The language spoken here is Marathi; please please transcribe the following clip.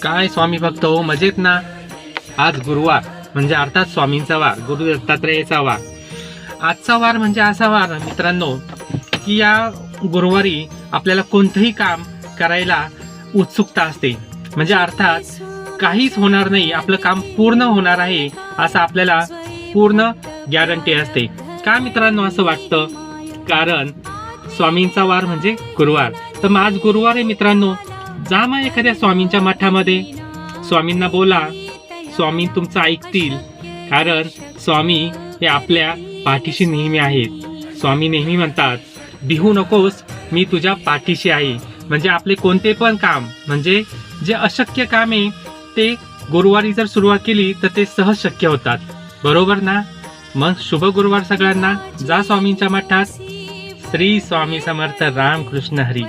काय स्वामी भक्त हो, मजेत ना? आज गुरुवार म्हणजे अर्थात स्वामींचा वार, गुरु दत्तात्रेयाचा वार. आजचा वार म्हणजे असा वार मित्रांनो की या गुरुवारी आपल्याला कोणतंही काम करायला उत्सुकता असते. म्हणजे अर्थात काहीच होणार नाही, आपलं काम पूर्ण होणार आहे असं आपल्याला पूर्ण गॅरंटी असते. का मित्रांनो असं वाटतं? कारण स्वामींचा वार म्हणजे गुरुवार. तर मग आज गुरुवार आहे मित्रांनो, जा मग एखाद्या स्वामींच्या मठामध्ये, स्वामींना बोला, स्वामी तुमचं ऐकतील. कारण स्वामी हे आपल्या पाठीशी नेहमी आहेत. स्वामी नेहमी म्हणतात, भिवू नकोस, मी तुझ्या पाठीशी आहे. म्हणजे आपले कोणते पण काम, म्हणजे जे अशक्य काम आहे ते गुरुवारी जर सुरुवात केली तर ते सहज शक्य होतात. बरोबर ना? मग शुभ गुरुवार सगळ्यांना. जा स्वामींच्या मठात. श्री स्वामी समर्थ. रामकृष्ण हरी.